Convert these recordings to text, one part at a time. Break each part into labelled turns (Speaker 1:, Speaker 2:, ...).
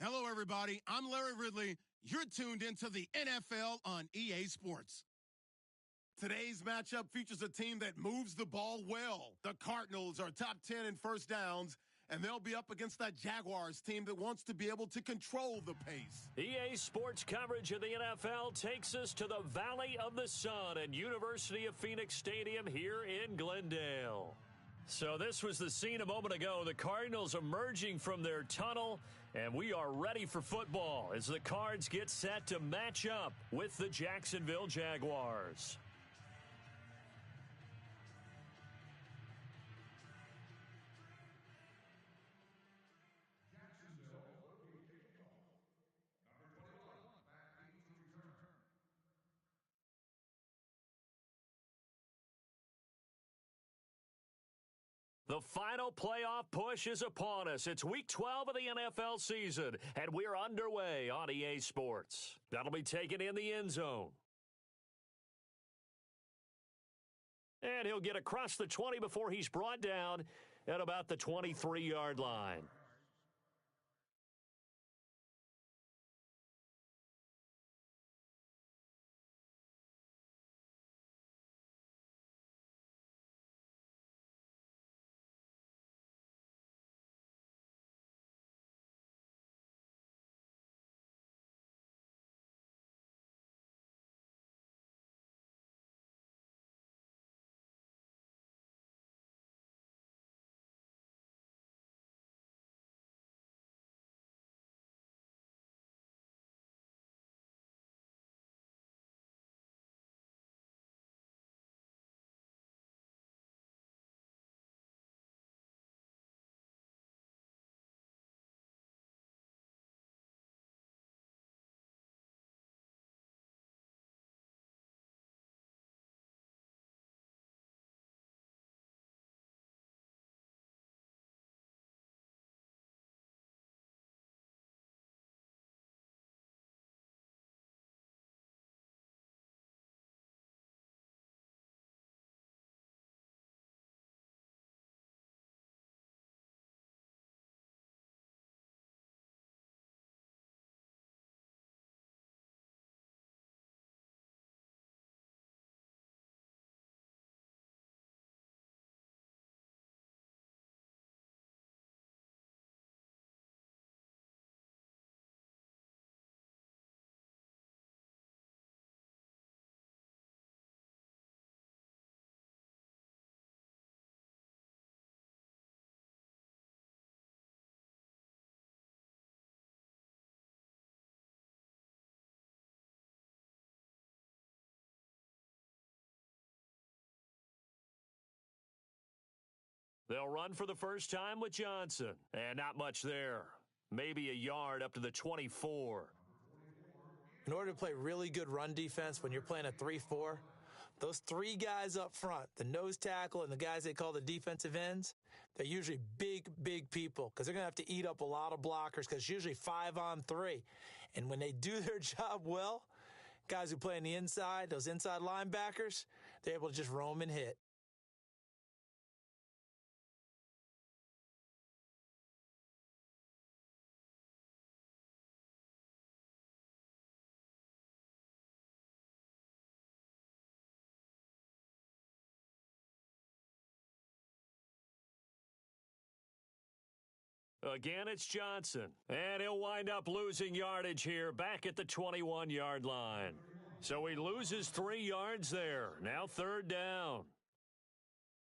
Speaker 1: Hello, everybody. I'm Larry Ridley. You're tuned into the NFL on EA Sports. Today's matchup features a team that moves the ball well. The Cardinals are top 10 in first downs, and they'll be up against that Jaguars team that wants to be able to control the pace.
Speaker 2: EA Sports coverage of the NFL takes us to the Valley of the Sun at University of Phoenix Stadium here in Glendale. So this was the scene a moment ago. The Cardinals emerging from their tunnel, and we are ready for football as the Cards get set to match up with the Jacksonville Jaguars. The final playoff push is upon us. It's Week 12 of the NFL season, and we're underway on EA Sports. That'll be taken in the end zone. And he'll get across the 20 before he's brought down at about the 23-yard line. They'll run for the first time with Johnson. And not much there. Maybe a yard up to the 24.
Speaker 3: In order to play really good run defense when you're playing a 3-4, those three guys up front, the nose tackle and the guys they call the defensive ends, they're usually big people because they're going to have to eat up a lot of blockers because it's usually 5-on-3. And when they do their job well, guys who play on the inside, those inside linebackers, they're able to just roam and hit.
Speaker 2: Again, it's Johnson. And he'll wind up losing yardage here back at the 21-yard line. So he loses 3 yards there. Now third down.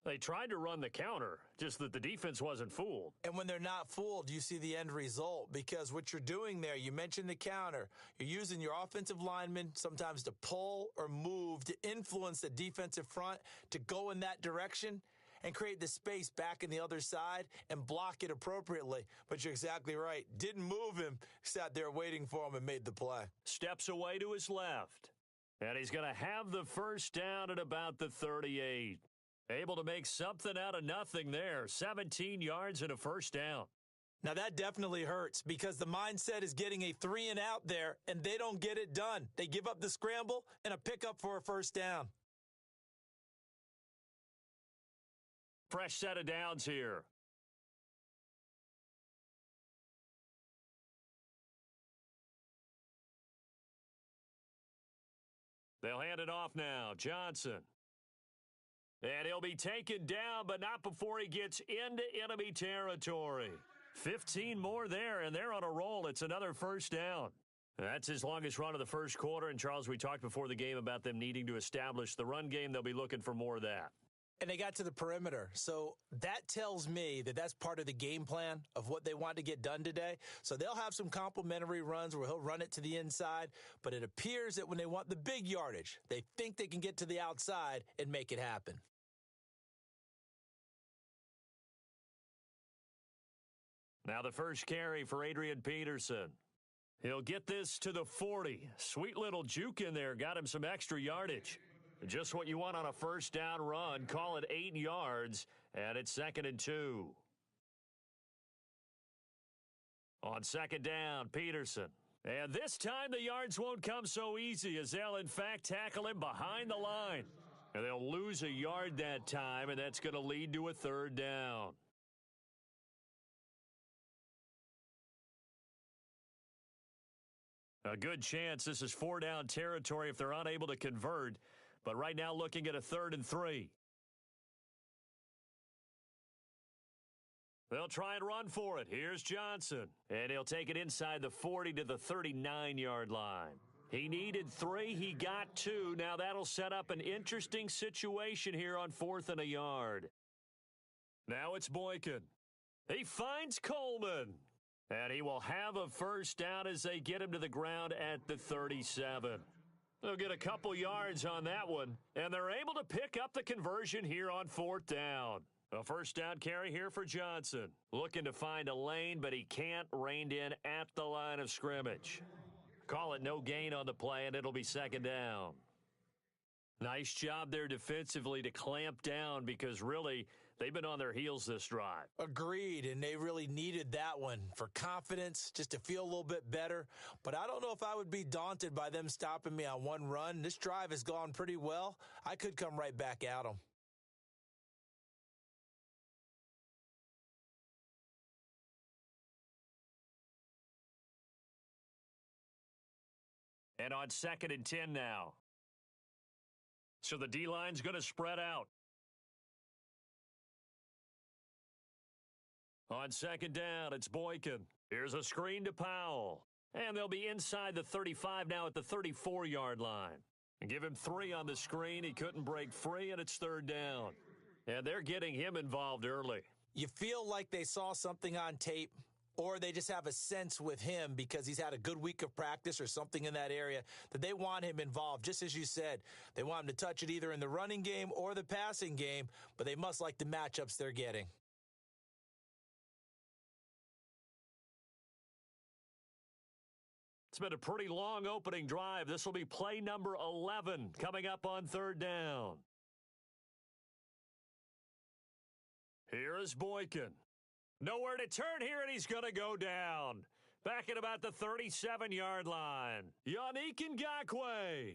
Speaker 2: They tried to run the counter, just that the defense wasn't fooled.
Speaker 3: And when they're not fooled, you see the end result because what you're doing there, you mentioned the counter. You're using your offensive linemen sometimes to pull or move to influence the defensive front to go in that direction and create the space back in the other side and block it appropriately. But you're exactly right. Didn't move him, sat there waiting for him and made the play.
Speaker 2: Steps away to his left. And he's going to have the first down at about the 38. Able to make something out of nothing there. 17 yards and a first down.
Speaker 3: Now that definitely hurts because the mindset is getting a 3-and-out there, and they don't get it done. They give up the scramble and a pickup for a first down.
Speaker 2: Fresh set of downs here. They'll hand it off now. Johnson. And he'll be taken down, but not before he gets into enemy territory. 15 more there, and they're on a roll. It's another first down. That's his longest run of the first quarter. And, Charles, we talked before the game about them needing to establish the run game. They'll be looking for more of that.
Speaker 3: And they got to the perimeter. So that tells me that that's part of the game plan of what they want to get done today. So they'll have some complimentary runs where he'll run it to the inside. But it appears that when they want the big yardage, they think they can get to the outside and make it happen.
Speaker 2: Now the first carry for Adrian Peterson. He'll get this to the 40. Sweet little juke in there. Got him some extra yardage. Just what you want on a first down run. Call it 8 yards, and it's 2nd and 2. On 2nd down, Peterson. And this time the yards won't come so easy as they'll, in fact, tackle him behind the line. And they'll lose a yard that time, and that's going to lead to a 3rd down. A good chance this is 4-down territory if they're unable to convert. But right now looking at a 3rd and 3. They'll try and run for it. Here's Johnson. And he'll take it inside the 40 to the 39-yard line. He needed 3. He got 2. Now that'll set up an interesting situation here on 4th and a yard. Now it's Boykin. He finds Coleman. And he will have a first down as they get him to the ground at the 37. They'll get a couple yards on that one, and they're able to pick up the conversion here on 4th down. A first down carry here for Johnson. Looking to find a lane, but he can't. Reined in at the line of scrimmage. Call it no gain on the play, and it'll be 2nd down. Nice job there defensively to clamp down because really they've been on their heels this drive.
Speaker 3: Agreed, and they really needed that one for confidence, just to feel a little bit better. But I don't know if I would be daunted by them stopping me on one run. This drive has gone pretty well. I could come right back at them.
Speaker 2: And on 2nd and 10 now. So the D-line's going to spread out. On 2nd down, it's Boykin. Here's a screen to Powell. And they'll be inside the 35 now at the 34-yard line. And give him 3 on the screen. He couldn't break free, and it's 3rd down. And they're getting him involved early.
Speaker 3: You feel like they saw something on tape, or they just have a sense with him because he's had a good week of practice or something in that area that they want him involved. Just as you said, they want him to touch it either in the running game or the passing game, but they must like the matchups they're getting.
Speaker 2: It's been a pretty long opening drive. This will be play number 11 coming up on 3rd down. Here is Boykin. Nowhere to turn here, and he's going to go down. Back at about the 37-yard line. Yannick Ngakoue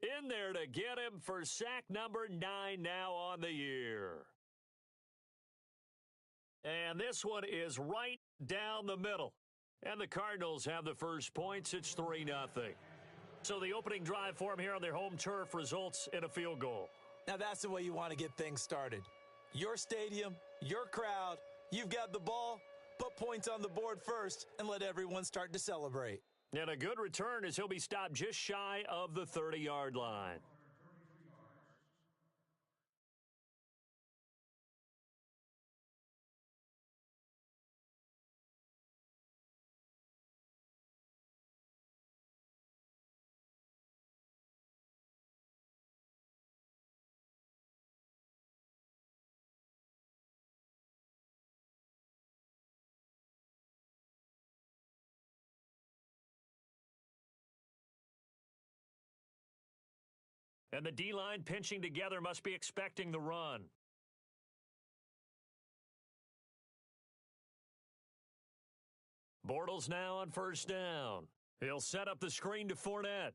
Speaker 2: in there to get him for sack number 9 now on the year. And this one is right down the middle. And the Cardinals have the first points. It's 3-0. So the opening drive for them here on their home turf results in a field goal.
Speaker 3: Now that's the way you want to get things started. Your stadium, your crowd, you've got the ball, put points on the board first, and let everyone start to celebrate.
Speaker 2: And a good return as he'll be stopped just shy of the 30-yard line. And the D-line pinching together must be expecting the run. Bortles now on first down. He'll set up the screen to Fournette.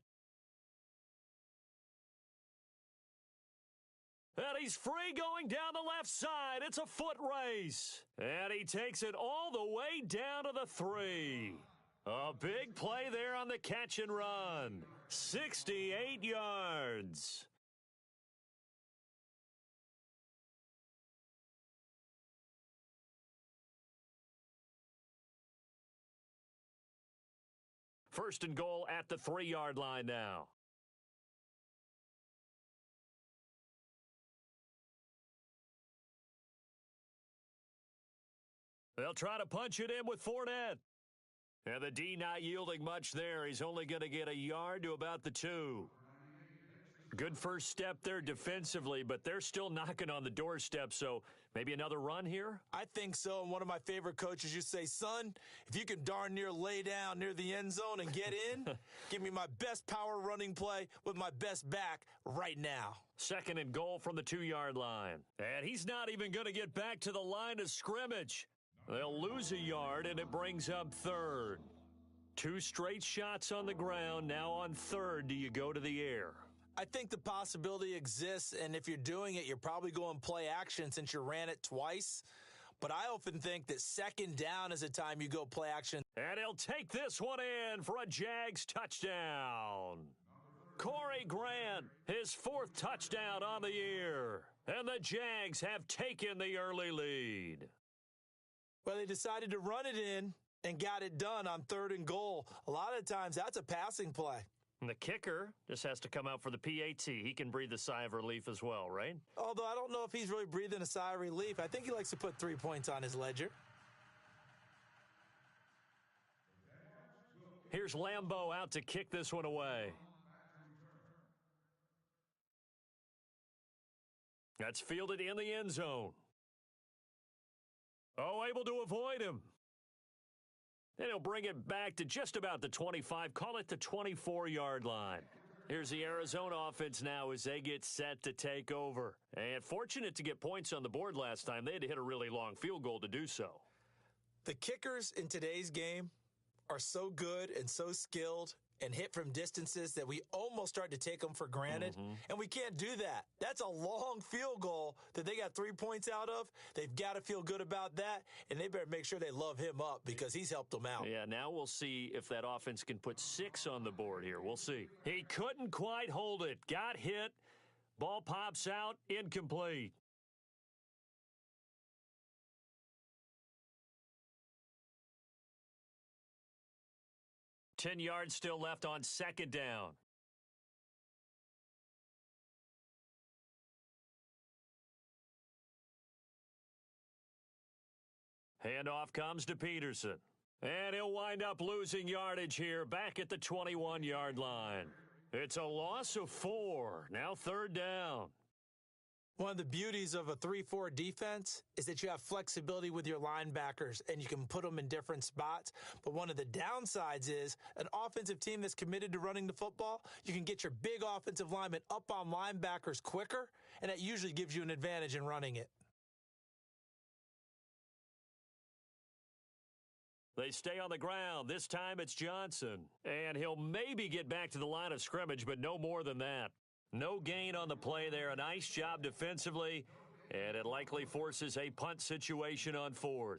Speaker 2: And he's free going down the left side. It's a foot race. And he takes it all the way down to the 3. A big play there on the catch and run. 68 yards. First and goal at the 3-yard line now. They'll try to punch it in with Fournette. And the D not yielding much there. He's only going to get a yard to about the 2. Good first step there defensively, but they're still knocking on the doorstep, so maybe another run here?
Speaker 3: I think so, and one of my favorite coaches used to say, son, if you can darn near lay down near the end zone and get in, give me my best power running play with my best back right now.
Speaker 2: Second and goal from the 2-yard line. And he's not even going to get back to the line of scrimmage. They'll lose a yard, and it brings up third. 2 straight shots on the ground. Now on third, do you go to the air?
Speaker 3: I think the possibility exists, and if you're doing it, you're probably going play action since you ran it twice. But I often think that second down is a time you go play action.
Speaker 2: And he'll take this one in for a Jags touchdown. Corey Grant, his 4th touchdown on the year. And the Jags have taken the early lead.
Speaker 3: Well, they decided to run it in and got it done on 3rd and goal. A lot of times, that's a passing play.
Speaker 2: And the kicker just has to come out for the PAT. He can breathe a sigh of relief as well, right?
Speaker 3: Although I don't know if he's really breathing a sigh of relief. I think he likes to put 3 points on his ledger.
Speaker 2: Here's Lambeau out to kick this one away. That's fielded in the end zone. Oh, able to avoid him. And he'll bring it back to just about the 25, call it the 24-yard line. Here's the Arizona offense now as they get set to take over. And fortunate to get points on the board last time. They had to hit a really long field goal to do so.
Speaker 3: The kickers in today's game are so good and so skilled and hit from distances that we almost start to take them for granted. And we can't do that. That's a long field goal that they got 3 points out of. They've got to feel good about that, and they better make sure they love him up because he's helped them out.
Speaker 2: Yeah, now we'll see if that offense can put 6 on the board here. We'll see. He couldn't quite hold it. Got hit. Ball pops out. Incomplete. Ten yards still left on second down. Handoff comes to Peterson. And he'll wind up losing yardage here back at the 21-yard line. It's a loss of 4. Now third down.
Speaker 3: One of the beauties of a 3-4 defense is that you have flexibility with your linebackers and you can put them in different spots. But one of the downsides is an offensive team that's committed to running the football, you can get your big offensive linemen up on linebackers quicker, and that usually gives you an advantage in running it.
Speaker 2: They stay on the ground. This time it's Johnson. And he'll maybe get back to the line of scrimmage, but no more than that. No gain on the play there. A nice job defensively, and it likely forces a punt situation on 4th.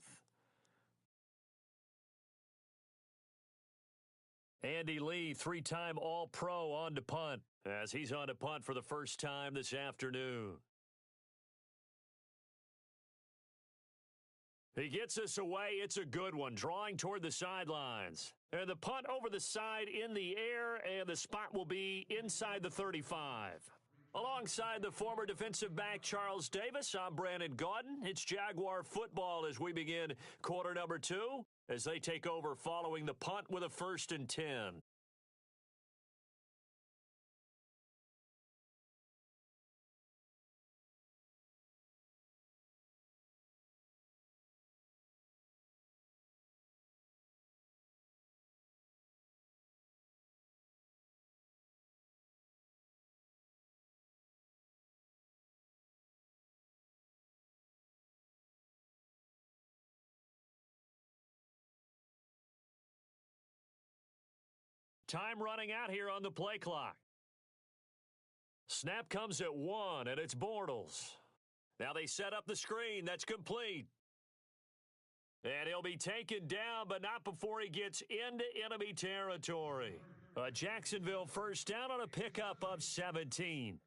Speaker 2: Andy Lee, 3-time All-Pro on to punt, as he's on to punt for the first time this afternoon. He gets us away. It's a good one, drawing toward the sidelines. And the punt over the side in the air, and the spot will be inside the 35. Alongside the former defensive back Charles Davis, I'm Brandon Gaudin. It's Jaguar football as we begin quarter number 2, as they take over following the punt with a 1st and 10. Time running out here on the play clock. Snap comes at 1, and it's Bortles. Now they set up the screen. That's complete. And he'll be taken down, but not before he gets into enemy territory. A Jacksonville first down on a pickup of 17.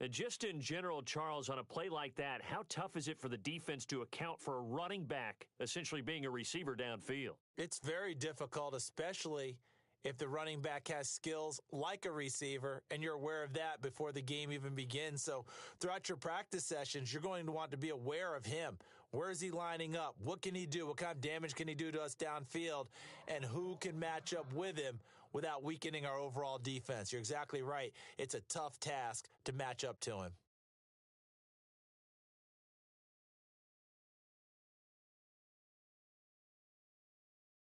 Speaker 2: And just in general, Charles, on a play like that, how tough is it for the defense to account for a running back essentially being a receiver downfield?
Speaker 3: It's very difficult, especially if the running back has skills like a receiver and you're aware of that before the game even begins. So throughout your practice sessions, you're going to want to be aware of him. Where is he lining up? What can he do? What kind of damage can he do to us downfield? And who can match up with him without weakening our overall defense? You're exactly right. It's a tough task to match up to him.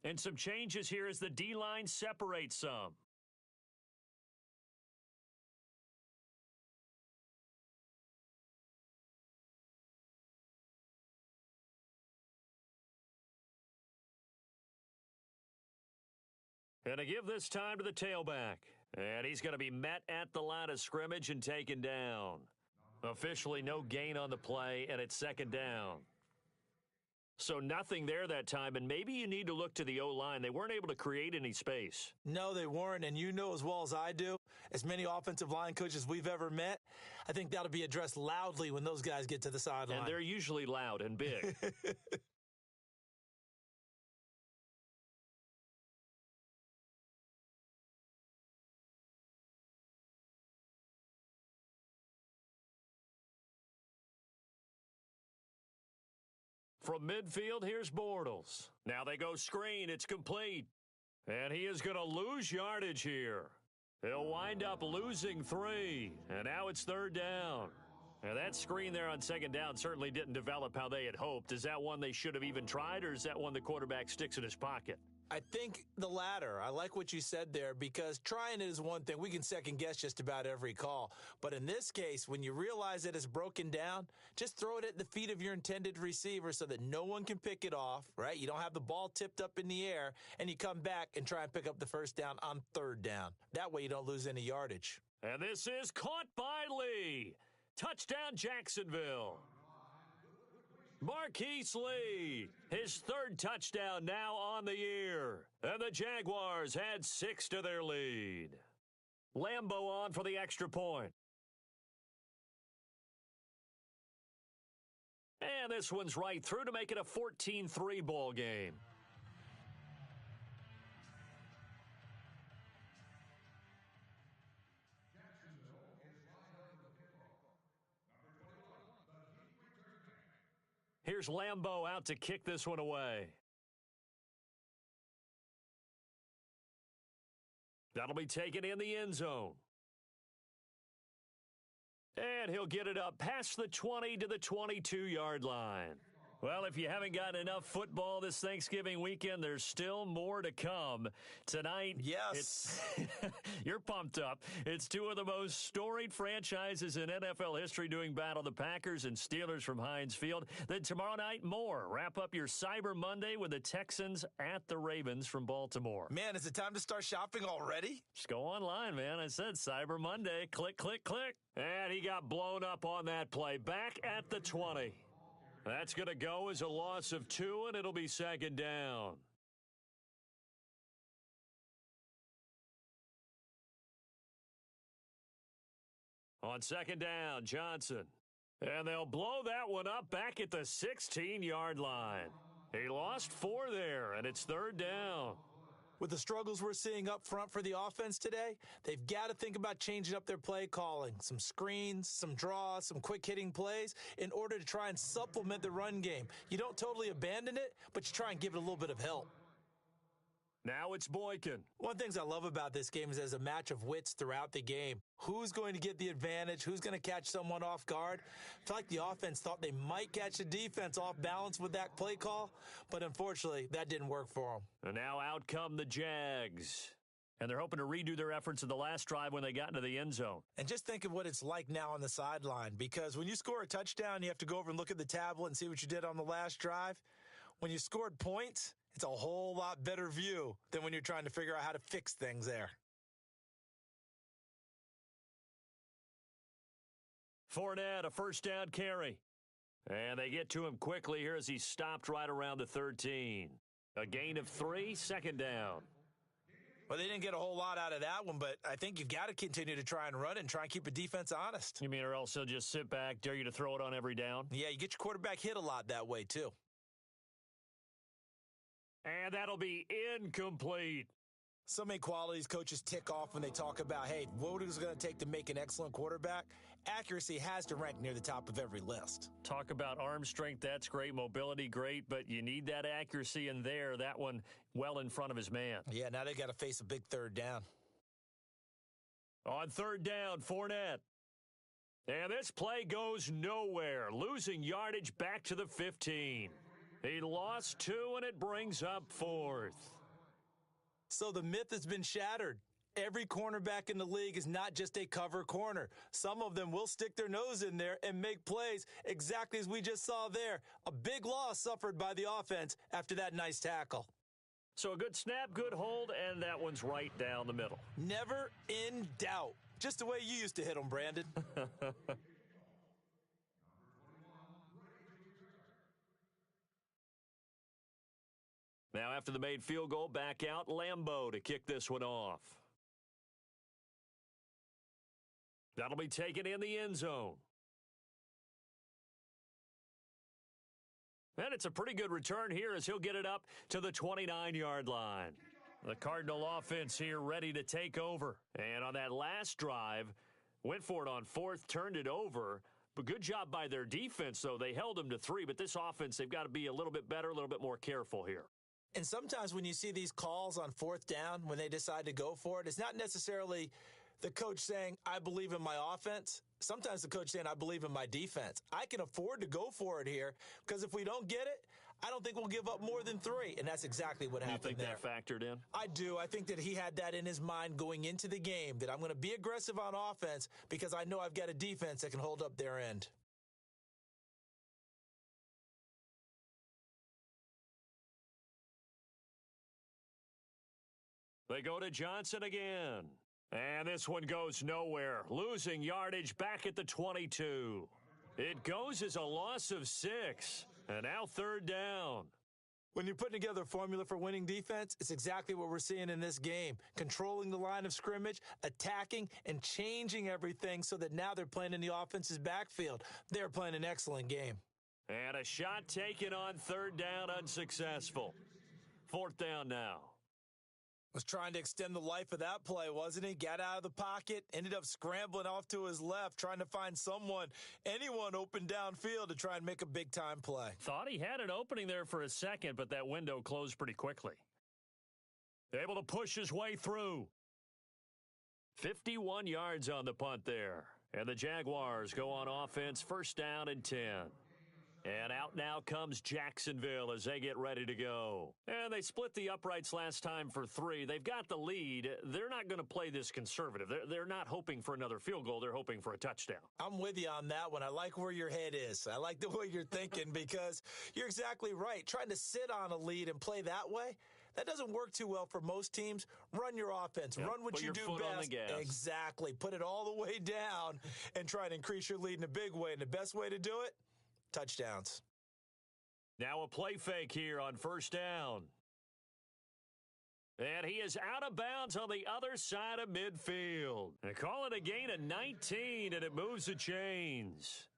Speaker 2: And some changes here as the D-line separates some. And to give this time to the tailback. And he's going to be met at the line of scrimmage and taken down. Officially no gain on the play, and it's second down. So nothing there that time, and maybe you need to look to the O-line. They weren't able to create any space.
Speaker 3: No, they weren't, and you know as well as I do, as many offensive line coaches we've ever met, I think that'll be addressed loudly when those guys get to the sideline.
Speaker 2: And they're usually loud and big. From midfield, here's Bortles. Now they go screen. It's complete. And he is going to lose yardage here. He'll wind up losing 3. And now it's third down. And that screen there on second down certainly didn't develop how they had hoped. Is that one they should have even tried, or is that one the quarterback sticks in his pocket?
Speaker 3: I think the latter. I like what you said there, because trying it is one thing. We can second guess just about every call. But in this case, when you realize that it's broken down, just throw it at the feet of your intended receiver so that no one can pick it off, right? You don't have the ball tipped up in the air, and you come back and try and pick up the first down on third down. That way you don't lose any yardage.
Speaker 2: And this is caught by Lee. Touchdown, Jacksonville. Marquise Lee, his third touchdown now on the year. And the Jaguars had 6 to their lead. Lambo on for the extra point. And this one's right through to make it a 14-3 ball game. Here's Lambo out to kick this one away. That'll be taken in the end zone. And he'll get it up past the 20 to the 22-yard line. Well, if you haven't gotten enough football this Thanksgiving weekend, there's still more to come. Tonight,
Speaker 3: yes,
Speaker 2: you're pumped up. It's 2 of the most storied franchises in NFL history doing battle, the Packers and Steelers from Heinz Field. Then tomorrow night, more. Wrap up your Cyber Monday with the Texans at the Ravens from Baltimore.
Speaker 3: Man, is it time to start shopping already?
Speaker 2: Just go online, man. I said Cyber Monday. Click, click, click. And he got blown up on that play. Back at the 20. That's going to go as a loss of 2, and it'll be second down. On second down, Johnson. And they'll blow that one up back at the 16-yard line. He lost 4 there, and it's third down.
Speaker 3: With the struggles we're seeing up front for the offense today, they've got to think about changing up their play calling. Some screens, some draws, some quick-hitting plays in order to try and supplement the run game. You don't totally abandon it, but you try and give it a little bit of help.
Speaker 2: Now it's Boykin.
Speaker 3: One of the things I love about this game is there's a match of wits throughout the game. Who's going to get the advantage? Who's going to catch someone off guard? I feel like the offense thought they might catch the defense off balance with that play call, but unfortunately, that didn't work for them.
Speaker 2: And now out come the Jags. And they're hoping to redo their efforts in the last drive when they got into the end zone.
Speaker 3: And just think of what it's like now on the sideline, because when you score a touchdown, you have to go over and look at the tablet and see what you did on the last drive. When you scored points, it's a whole lot better view than when you're trying to figure out how to fix things there.
Speaker 2: Fournette, a first down carry. And they get to him quickly here as he stopped right around the 13. A gain of 3, second down.
Speaker 3: Well, they didn't get a whole lot out of that one, but I think you've got to continue to try and run it and try and keep a defense honest.
Speaker 2: You mean, or else they'll just sit back, dare you to throw it on every down?
Speaker 3: Yeah, you get your quarterback hit a lot that way, too.
Speaker 2: And that'll be incomplete.
Speaker 3: So many qualities coaches tick off when they talk about, hey, what is it going to take to make an excellent quarterback? Accuracy has to rank near the top of every list.
Speaker 2: Talk about arm strength, that's great. Mobility, great. But you need that accuracy in there. That one well in front of his man.
Speaker 3: Yeah, now they got to face a big third down.
Speaker 2: On third down, Fournette. And this play goes nowhere. Losing yardage back to the 15. He lost 2, and it brings up 4th.
Speaker 3: So the myth has been shattered. Every cornerback in the league is not just a cover corner. Some of them will stick their nose in there and make plays exactly as we just saw there. A big loss suffered by the offense after that nice tackle.
Speaker 2: So a good snap, good hold, and that one's right down the middle.
Speaker 3: Never in doubt. Just the way you used to hit them, Brandon.
Speaker 2: Now after the made field goal, back out Lambeau to kick this one off. That'll be taken in the end zone. And it's a pretty good return here as he'll get it up to the 29-yard line. The Cardinal offense here ready to take over. And on that last drive, went for it on 4th, turned it over. But good job by their defense, though. They held them to 3, but this offense, they've got to be a little bit better, a little bit more careful here.
Speaker 3: And sometimes when you see these calls on 4th down, when they decide to go for it, it's not necessarily the coach saying, I believe in my offense. Sometimes the coach saying, I believe in my defense. I can afford to go for it here because if we don't get it, I don't think we'll give up more than 3. And that's exactly what happened there.
Speaker 2: You think that factored in?
Speaker 3: I do. I think that he had that in his mind going into the game, that I'm going to be aggressive on offense because I know I've got a defense that can hold up their end.
Speaker 2: They go to Johnson again. And this one goes nowhere. Losing yardage back at the 22. It goes as a loss of 6. And now 3rd down.
Speaker 3: When you're putting together a formula for winning defense, it's exactly what we're seeing in this game. Controlling the line of scrimmage, attacking, and changing everything so that now they're playing in the offense's backfield. They're playing an excellent game.
Speaker 2: And a shot taken on 3rd down, unsuccessful. 4th down now.
Speaker 3: Was trying to extend the life of that play, wasn't he? Got out of the pocket, ended up scrambling off to his left, trying to find anyone open downfield to try and make a big-time play.
Speaker 2: Thought he had an opening there for a second, but that window closed pretty quickly. Able to push his way through. 51 yards on the punt there. And the Jaguars go on offense, 1st down and 10. And out now comes Jacksonville as they get ready to go. And they split the uprights last time for 3. They've got the lead. They're not going to play this conservative. They're not hoping for another field goal. They're hoping for a touchdown.
Speaker 3: I'm with you on that one. I like where your head is. I like the way you're thinking because you're exactly right. Trying to sit on a lead and play that way, that doesn't work too well for most teams. Run your offense.
Speaker 2: Yep.
Speaker 3: Run what you do best.
Speaker 2: On the gas.
Speaker 3: Exactly. Put it all the way down and try and increase your lead in a big way. And the best way to do it, touchdowns.
Speaker 2: Now a play fake here on 1st down. And he is out of bounds on the other side of midfield. They call it a gain of 19, and it moves the chains.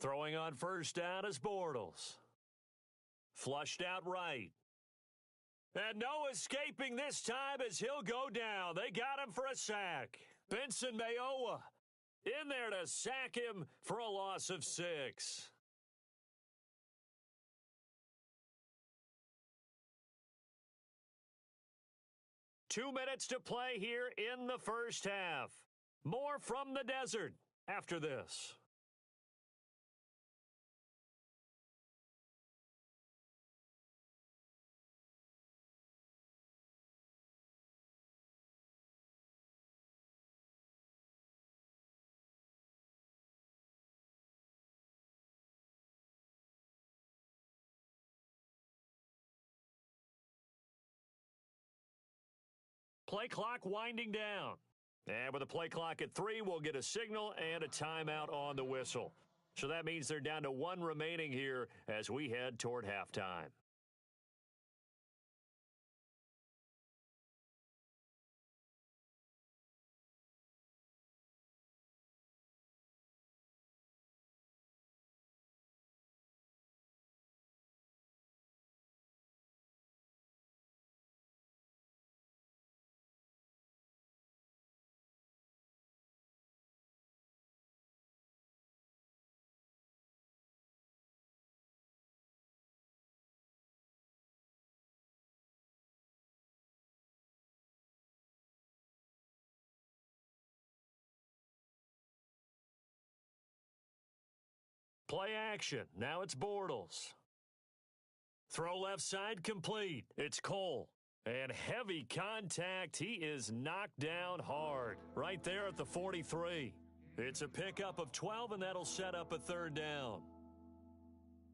Speaker 2: Throwing on 1st down is Bortles. Flushed out right. And no escaping this time as he'll go down. They got him for a sack. Benson Mayowa in there to sack him for a loss of 6. Two minutes to play here in the 1st half. More from the desert after this. Play clock winding down. And with the play clock at 3, we'll get a signal and a timeout on the whistle. So that means they're down to 1 remaining here as we head toward halftime. Play action. Now it's Bortles. Throw left side complete. It's Cole. And heavy contact. He is knocked down hard. Right there at the 43. It's a pickup of 12, and that'll set up a third down.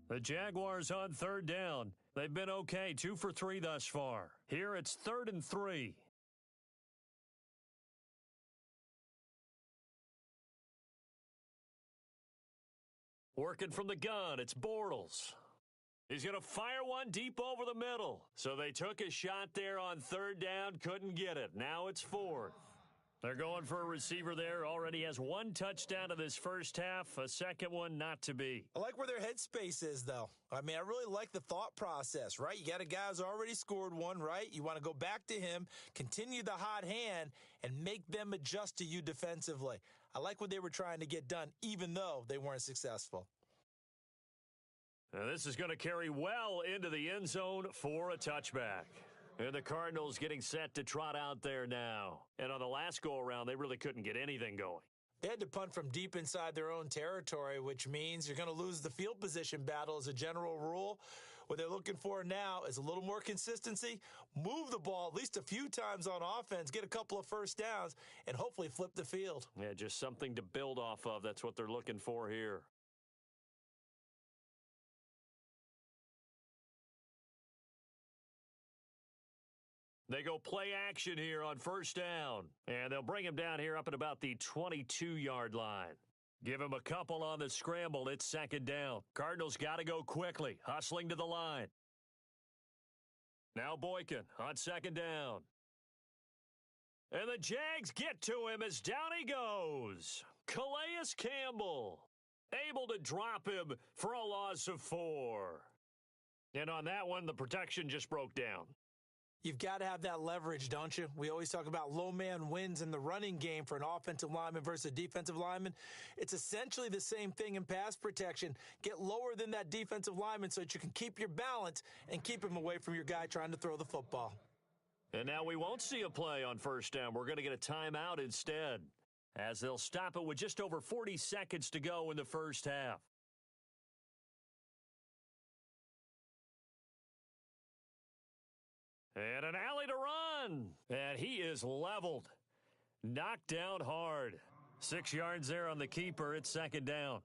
Speaker 2: The Jaguars on third down. They've been okay, 2 for 3 thus far. Here it's 3rd and 3. Working from the gun, it's Bortles. He's going to fire one deep over the middle. So they took a shot there on third down, couldn't get it. Now it's 4th. They're going for a receiver there. Already has 1 touchdown in this first half, a second one not to be.
Speaker 3: I like where their headspace is, though. I mean, I really like the thought process, right? You got a guy who's already scored one, right? You want to go back to him, continue the hot hand, and make them adjust to you defensively. I like what they were trying to get done, even though they weren't successful.
Speaker 2: Now this is going to carry well into the end zone for a touchback. And the Cardinals getting set to trot out there now. And on the last go-around, they really couldn't get anything going.
Speaker 3: They had to punt from deep inside their own territory, which means you're going to lose the field position battle as a general rule. What they're looking for now is a little more consistency, move the ball at least a few times on offense, get a couple of first downs, and hopefully flip the field.
Speaker 2: Yeah, just something to build off of. That's what they're looking for here. They go play action here on first down, and they'll bring him down here up at about the 22-yard line. Give him a couple on the scramble. It's second down. Cardinals got to go quickly, hustling to the line. Now Boykin on second down. And the Jags get to him as down he goes. Calais Campbell able to drop him for a loss of 4. And on that one, the protection just broke down.
Speaker 3: You've got to have that leverage, don't you? We always talk about low man wins in the running game for an offensive lineman versus a defensive lineman. It's essentially the same thing in pass protection. Get lower than that defensive lineman so that you can keep your balance and keep him away from your guy trying to throw the football.
Speaker 2: And now we won't see a play on first down. We're going to get a timeout instead, as they'll stop it with just over 40 seconds to go in the first half. And an alley to run. And he is leveled. Knocked down hard. 6 yards there on the keeper. It's second down.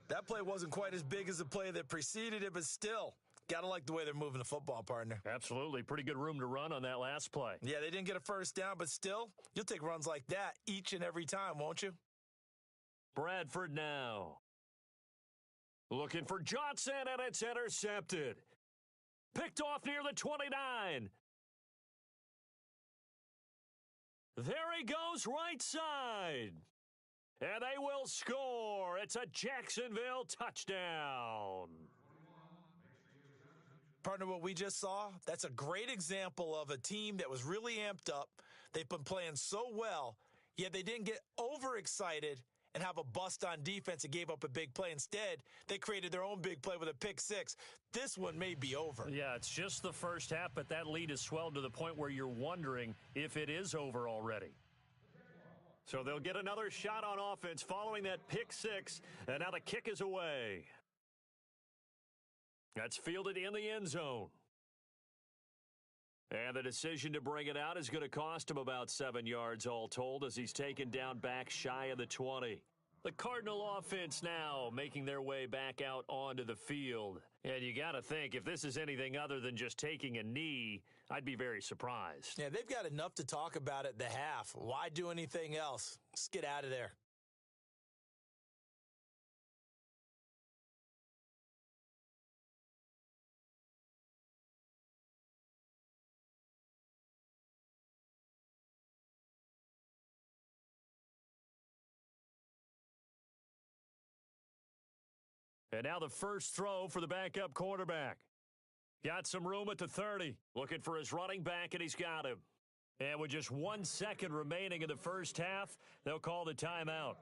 Speaker 3: That play wasn't quite as big as the play that preceded it, but still, got to like the way they're moving the football, partner.
Speaker 2: Absolutely. Pretty good room to run on that last play.
Speaker 3: Yeah, they didn't get a first down, but still, you'll take runs like that each and every time, won't you?
Speaker 2: Bradford now. Looking for Johnson, and it's intercepted. Picked off near the 29. There he goes right side. And they will score. It's a Jacksonville touchdown.
Speaker 3: Partner, what we just saw, that's a great example of a team that was really amped up. They've been playing so well, yet they didn't get overexcited and have a bust on defense and gave up a big play. Instead, they created their own big play with a pick six. This one may be over.
Speaker 2: Yeah, it's just the first half, but that lead has swelled to the point where you're wondering if it is over already. So they'll get another shot on offense following that pick six, and now the kick is away. That's fielded in the end zone. And the decision to bring it out is going to cost him about 7 yards all told as he's taken down back shy of the 20. The Cardinal offense now making their way back out onto the field. And you got to think, if this is anything other than just taking a knee, I'd be very surprised.
Speaker 3: Yeah, they've got enough to talk about at the half. Why do anything else? Let's get out of there.
Speaker 2: And now the first throw for the backup quarterback. Got some room at the 30. Looking for his running back, and he's got him. And with just 1 second remaining in the first half, they'll call the timeout.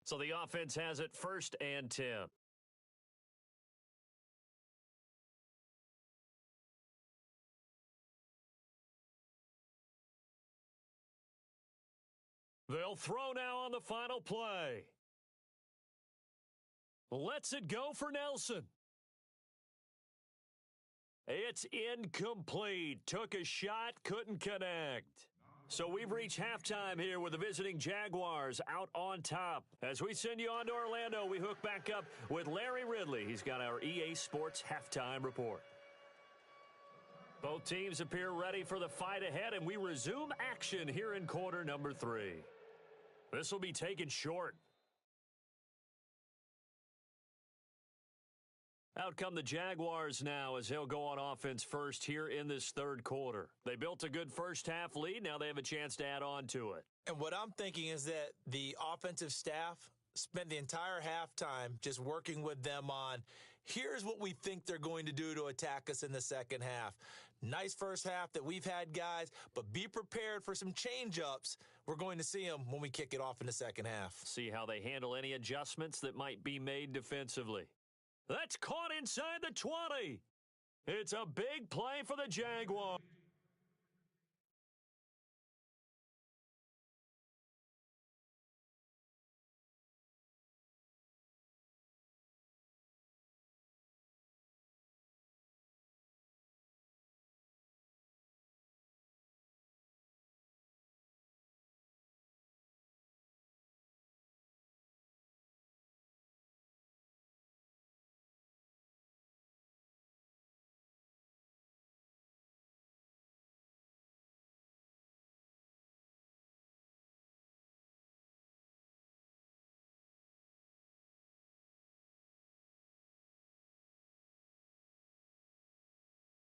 Speaker 2: So the offense has it 1st and 10. They'll throw now on the final play. Lets it go for Nelson. It's incomplete. Took a shot, couldn't connect. So we've reached halftime here with the visiting Jaguars out on top. As we send you on to Orlando, we hook back up with Larry Ridley. He's got our EA Sports halftime report. Both teams appear ready for the fight ahead, and we resume action here in quarter number 3. This will be taken short. Out come the Jaguars now as they'll go on offense first here in this third quarter. They built a good first half lead. Now they have a chance to add on to it.
Speaker 3: And what I'm thinking is that the offensive staff spent the entire halftime just working with them on, here's what we think they're going to do to attack us in the second half. Nice first half that we've had, guys, but be prepared for some change-ups. We're going to see them when we kick it off in the second half.
Speaker 2: See how they handle any adjustments that might be made defensively. That's caught inside the 20. It's a big play for the Jaguars.